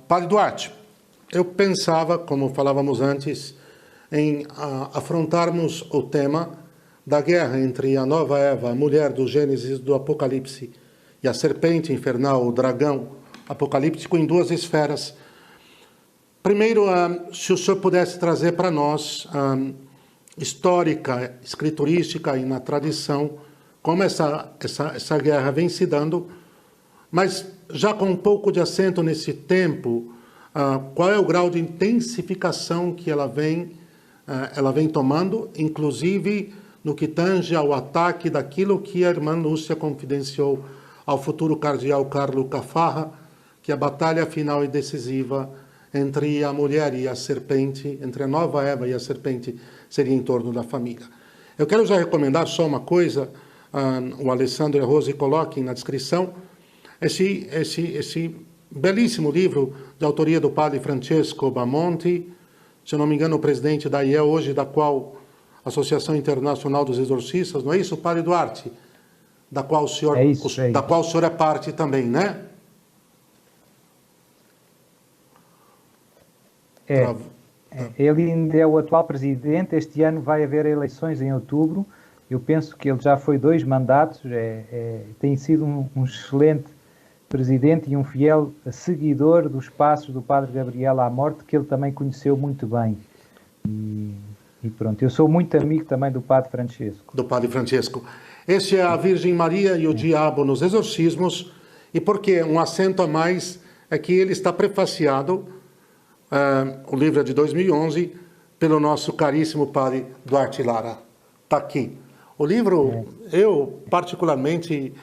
Padre Duarte, eu pensava, como falávamos antes, em afrontarmos o tema da guerra entre a nova Eva, a mulher do Gênesis do Apocalipse, e a serpente infernal, o dragão apocalíptico, em duas esferas. Primeiro, se o senhor pudesse trazer para nós, histórica, escriturística e na tradição, como essa guerra vem se dando, mas já com um pouco de acento nesse tempo, qual é o grau de intensificação que ela vem tomando, inclusive no que tange ao ataque daquilo que a irmã Lúcia confidenciou ao futuro cardeal Carlo Caffarra, que a batalha final e decisiva entre a mulher e a serpente, entre a nova Eva e a serpente, seria em torno da família. Eu quero já recomendar só uma coisa, o Alessandro e a Rose coloquem na descrição, esse belíssimo livro de autoria do padre Francesco Bamonti, se eu não me engano, o presidente da IEL hoje, da qual Associação Internacional dos Exorcistas, não é isso, padre Duarte? Da qual o senhor é parte também, né? Ele ainda é o atual presidente. Este ano vai haver eleições em outubro. Eu penso que ele já foi 2 mandatos. Tem sido um excelente presidente e um fiel seguidor dos passos do padre Gabriel à Morte, que ele também conheceu muito bem. E pronto, eu sou muito amigo também do padre Francesco. Do padre Francesco. Este é a Virgem Maria e o Diabo nos Exorcismos. E por que um acento a mais é que ele está prefaciado, o livro é de 2011, pelo nosso caríssimo padre Duarte Lara. Está aqui. O livro, eu particularmente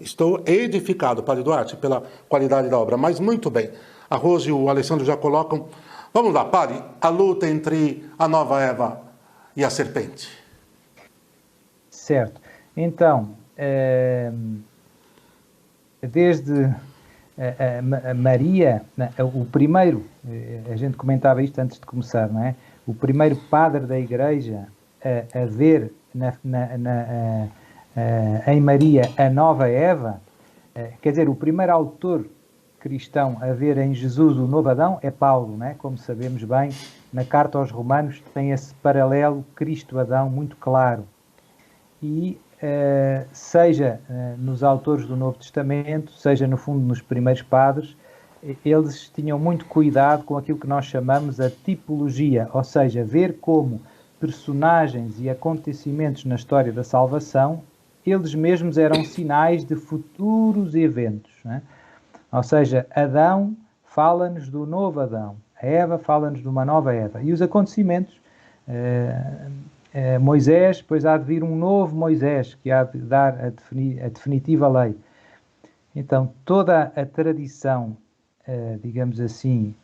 estou edificado, padre Duarte, pela qualidade da obra, mas muito bem. A Rose e o Alessandro já colocam. Vamos lá, padre, a luta entre a nova Eva e a serpente. Certo. Então, desde a Maria, o primeiro, a gente comentava isto antes de começar, não é? O primeiro padre da Igreja a ver em Maria a nova Eva, quer dizer, o primeiro autor cristão a ver em Jesus o novo Adão é Paulo, né? Como sabemos bem, na carta aos Romanos tem esse paralelo Cristo-Adão muito claro. E seja nos autores do Novo Testamento, seja no fundo nos primeiros padres, eles tinham muito cuidado com aquilo que nós chamamos a tipologia, ou seja, ver como personagens e acontecimentos na história da salvação, eles mesmos eram sinais de futuros eventos, né? Ou seja, Adão fala-nos do novo Adão, a Eva fala-nos de uma nova Eva. E os acontecimentos, Moisés, depois há de vir um novo Moisés, que há de dar a definitiva lei. Então, toda a tradição, digamos assim,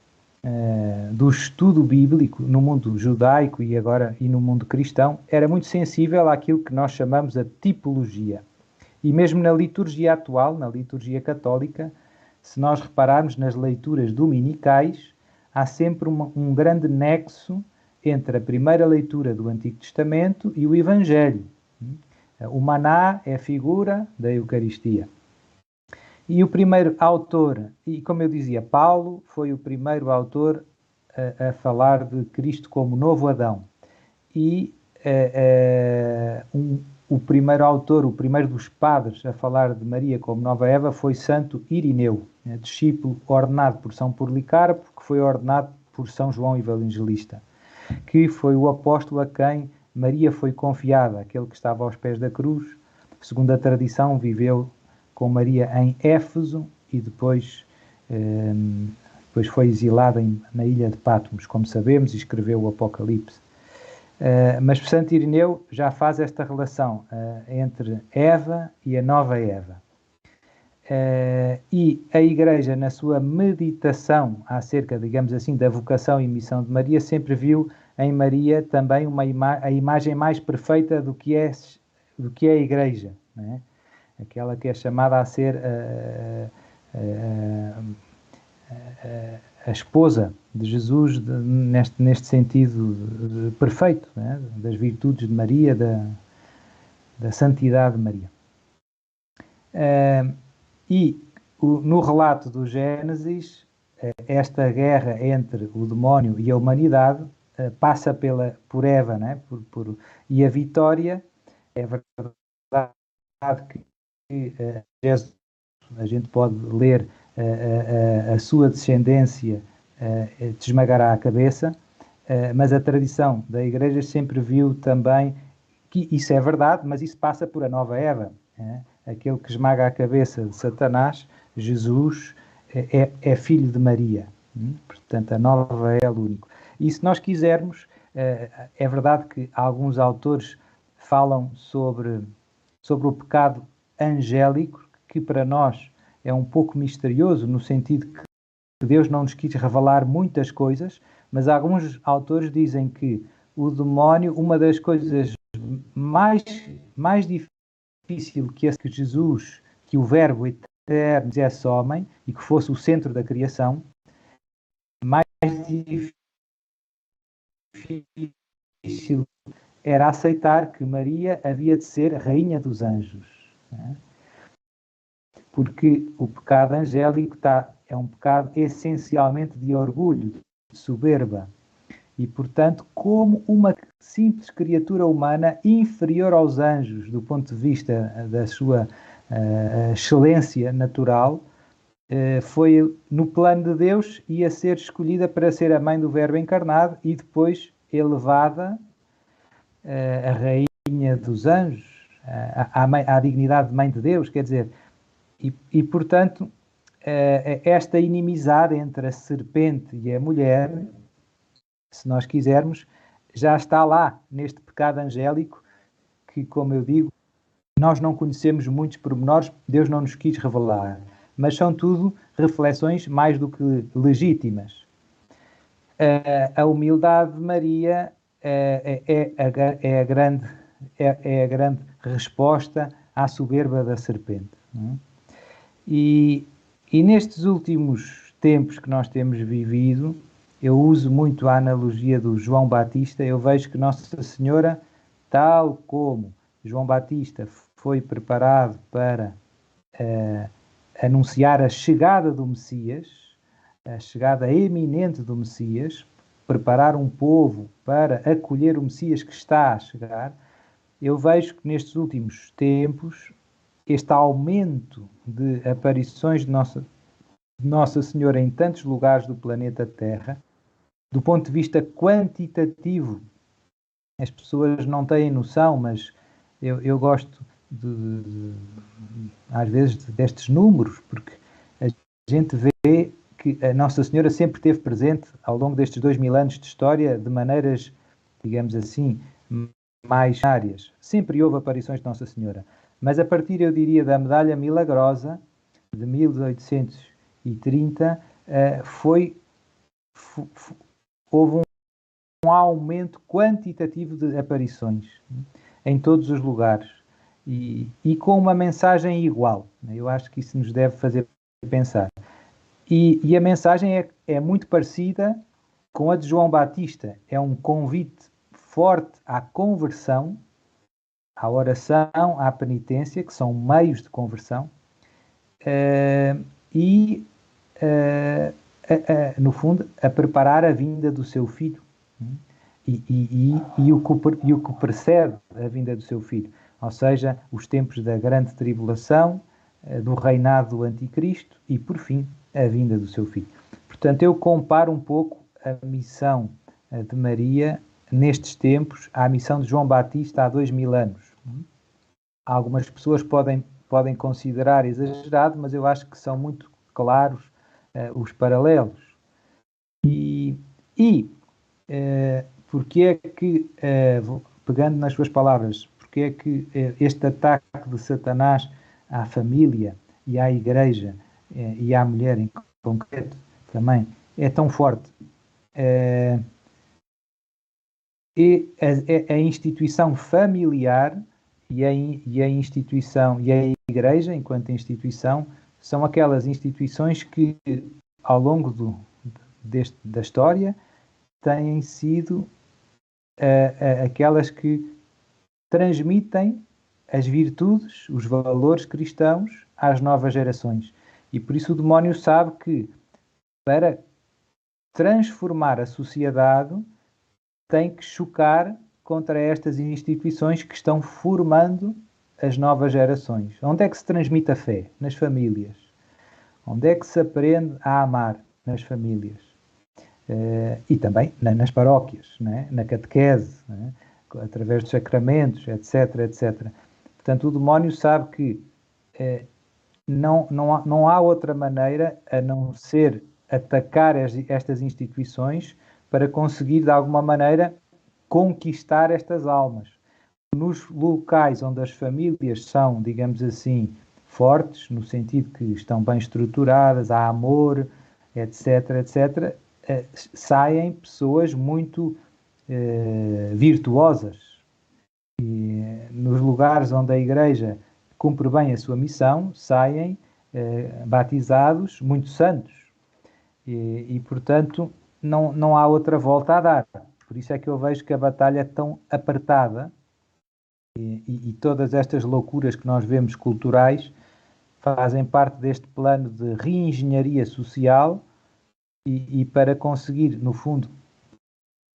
do estudo bíblico no mundo judaico e agora no mundo cristão, era muito sensível àquilo que nós chamamos a tipologia. E mesmo na liturgia atual, na liturgia católica, se nós repararmos nas leituras dominicais, há sempre um grande nexo entre a primeira leitura do Antigo Testamento e o Evangelho. O maná é a figura da Eucaristia. E o primeiro autor, e como eu dizia, Paulo foi o primeiro autor a falar de Cristo como novo Adão. E o primeiro autor, o primeiro dos padres a falar de Maria como nova Eva foi Santo Irineu, discípulo ordenado por São Policarpo, que foi ordenado por São João Evangelista, que foi o apóstolo a quem Maria foi confiada, aquele que estava aos pés da cruz. Segundo a tradição, viveu com Maria em Éfeso e depois foi exilado na ilha de Patmos, como sabemos, e escreveu o Apocalipse. Mas Santo Irineu já faz esta relação entre Eva e a nova Eva. E a Igreja, na sua meditação acerca, digamos assim, da vocação e missão de Maria, sempre viu em Maria também a imagem mais perfeita do que é a Igreja, não é? Aquela que é chamada a ser a esposa de Jesus neste sentido perfeito, né? Das virtudes de Maria, da santidade de Maria. No relato do Gênesis, esta guerra entre o demónio e a humanidade passa por Eva, né? E a vitória é verdade que Jesus, a gente pode ler a sua descendência te esmagará a cabeça, mas a tradição da Igreja sempre viu também que isso é verdade, mas isso passa por a nova Eva. Aquele que esmaga a cabeça de Satanás, Jesus, é filho de Maria. Portanto, a nova é o único. E se nós quisermos, é verdade que alguns autores falam sobre o pecado angélico, que para nós é um pouco misterioso, no sentido que Deus não nos quis revelar muitas coisas, mas alguns autores dizem que o demónio, uma das coisas mais difícil que Jesus, que o Verbo eterno fizesse homem e que fosse o centro da criação, mais difícil era aceitar que Maria havia de ser rainha dos anjos. Né? Porque o pecado angélico é um pecado essencialmente de orgulho, de soberba. E, portanto, como uma simples criatura humana inferior aos anjos, do ponto de vista da sua excelência natural, foi no plano de Deus ia ser escolhida para ser a mãe do Verbo encarnado e depois elevada a rainha dos anjos, à dignidade de mãe de Deus, quer dizer, portanto, esta inimizade entre a serpente e a mulher, se nós quisermos, já está lá neste pecado angélico que, como eu digo, nós não conhecemos muitos pormenores, Deus não nos quis revelar, mas são tudo reflexões mais do que legítimas. A humildade de Maria é a grande resposta à soberba da serpente. Não é? E nestes últimos tempos que nós temos vivido, eu uso muito a analogia do João Batista. Eu vejo que Nossa Senhora, tal como João Batista foi preparado para anunciar a chegada do Messias, a chegada eminente do Messias, preparar um povo para acolher o Messias que está a chegar, eu vejo que nestes últimos tempos este aumento de aparições de Nossa Senhora em tantos lugares do planeta Terra, do ponto de vista quantitativo, as pessoas não têm noção, mas eu gosto às vezes destes números, porque a gente vê que a Nossa Senhora sempre esteve presente ao longo destes 2000 anos de história de maneiras, digamos assim, mais áreas. Sempre houve aparições de Nossa Senhora. Mas a partir, eu diria, da Medalha Milagrosa, de 1830, houve um aumento quantitativo de aparições em todos os lugares e com uma mensagem igual. Eu acho que isso nos deve fazer pensar. E a mensagem é muito parecida com a de João Batista. É um convite forte à conversão, à oração, à penitência, que são meios de conversão, no fundo, a preparar a vinda do seu filho. E o que precede a vinda do seu filho. Ou seja, os tempos da grande tribulação, do reinado do anticristo e, por fim, a vinda do seu filho. Portanto, eu comparo um pouco a missão de Maria nestes tempos à missão de João Batista há 2000 anos. Algumas pessoas podem considerar exagerado, mas eu acho que são muito claros os paralelos. Porque é que, pegando nas suas palavras, porque é que este ataque de Satanás à família e à igreja e à mulher em concreto também é tão forte? A instituição familiar e a instituição e a igreja, enquanto instituição, são aquelas instituições que, ao longo da história, têm sido aquelas que transmitem as virtudes, os valores cristãos às novas gerações. E por isso o demónio sabe que para transformar a sociedade, tem que chocar contra estas instituições que estão formando as novas gerações. Onde é que se transmite a fé? Nas famílias. Onde é que se aprende a amar? Nas famílias. E também nas paróquias, né? Na catequese, né? Através dos sacramentos, etc, etc. Portanto, o demónio sabe que não há outra maneira a não ser atacar estas instituições para conseguir, de alguma maneira, conquistar estas almas. Nos locais onde as famílias são, digamos assim, fortes, no sentido que estão bem estruturadas, há amor, etc, etc, saem pessoas muito virtuosas. E nos lugares onde a Igreja cumpre bem a sua missão, saem batizados muito santos. E portanto, não há outra volta a dar. Por isso é que eu vejo que a batalha é tão apertada e todas estas loucuras que nós vemos culturais fazem parte deste plano de reengenharia social e para conseguir, no fundo,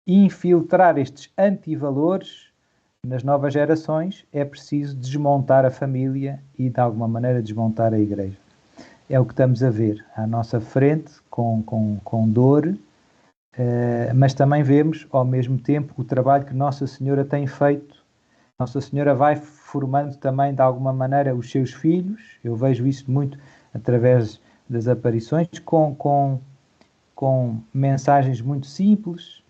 infiltrar estes antivalores nas novas gerações, é preciso desmontar a família e, de alguma maneira, desmontar a Igreja. É o que estamos a ver à nossa frente, com dor, mas também vemos, ao mesmo tempo, o trabalho que Nossa Senhora tem feito. Nossa Senhora vai formando também, de alguma maneira, os seus filhos. Eu vejo isso muito através das aparições, com mensagens muito simples.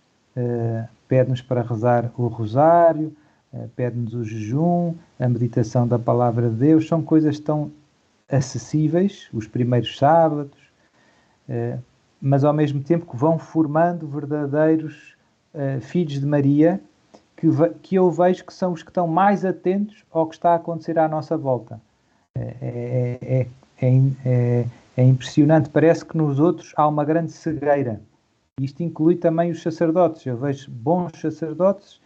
Pede-nos para rezar o rosário, pede-nos o jejum, a meditação da palavra de Deus. São coisas tão acessíveis, os primeiros sábados, mas ao mesmo tempo que vão formando verdadeiros filhos de Maria, que eu vejo que são os que estão mais atentos ao que está a acontecer à nossa volta. É impressionante, parece que nos outros há uma grande cegueira. Isto inclui também os sacerdotes. Eu vejo bons sacerdotes,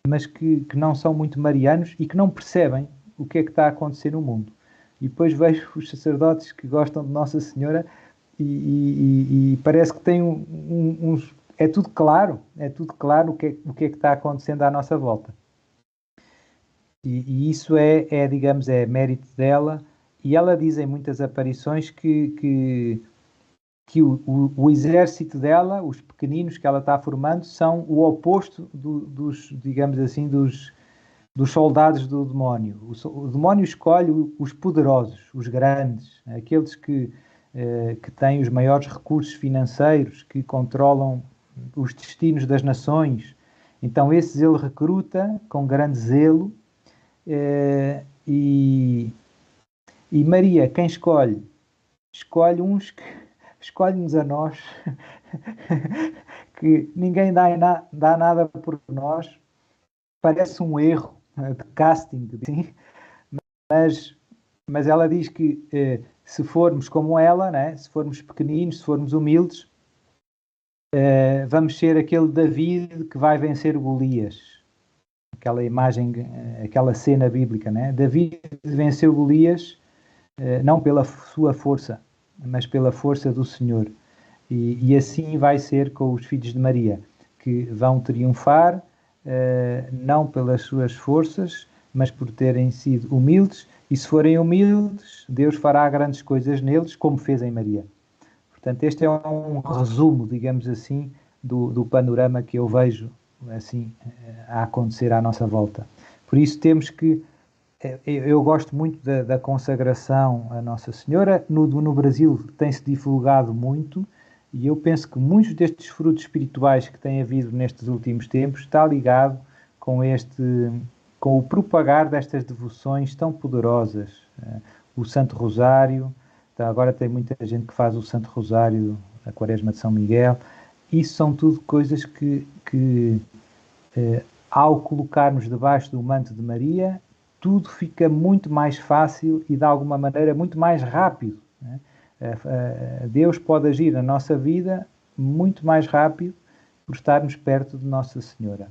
mas que não são muito marianos e que não percebem o que é que está a acontecer no mundo. E depois vejo os sacerdotes que gostam de Nossa Senhora e parece que têm uns... É tudo claro o que é que está acontecendo à nossa volta. E isso digamos, é mérito dela. E ela diz em muitas aparições que o exército dela, os pequeninos que ela está formando, são o oposto dos, digamos assim, dos soldados do demónio. O demónio escolhe os poderosos, os grandes, aqueles que têm os maiores recursos financeiros, que controlam os destinos das nações. Então esses ele recruta com grande zelo e Maria, quem escolhe? Escolhe-nos a nós, que ninguém dá nada por nós. Parece um erro de casting, assim, mas ela diz que se formos como ela, né, se formos pequeninos, se formos humildes, vamos ser aquele David que vai vencer Golias. Aquela imagem, aquela cena bíblica, né? David venceu Golias não pela sua força, mas pela força do Senhor. E assim vai ser com os filhos de Maria, que vão triunfar, não pelas suas forças, mas por terem sido humildes, e se forem humildes, Deus fará grandes coisas neles, como fez em Maria. Portanto, este é um resumo, digamos assim, do panorama que eu vejo assim a acontecer à nossa volta. Por isso temos que... Eu gosto muito da consagração à Nossa Senhora. No Brasil tem-se divulgado muito, e eu penso que muitos destes frutos espirituais que tem havido nestes últimos tempos está ligado com o propagar destas devoções tão poderosas. O Santo Rosário, então agora tem muita gente que faz o Santo Rosário, a Quaresma de São Miguel. Isso são tudo coisas que ao colocarmos debaixo do manto de Maria, tudo fica muito mais fácil e, de alguma maneira, muito mais rápido, né? Deus pode agir na nossa vida muito mais rápido por estarmos perto de Nossa Senhora.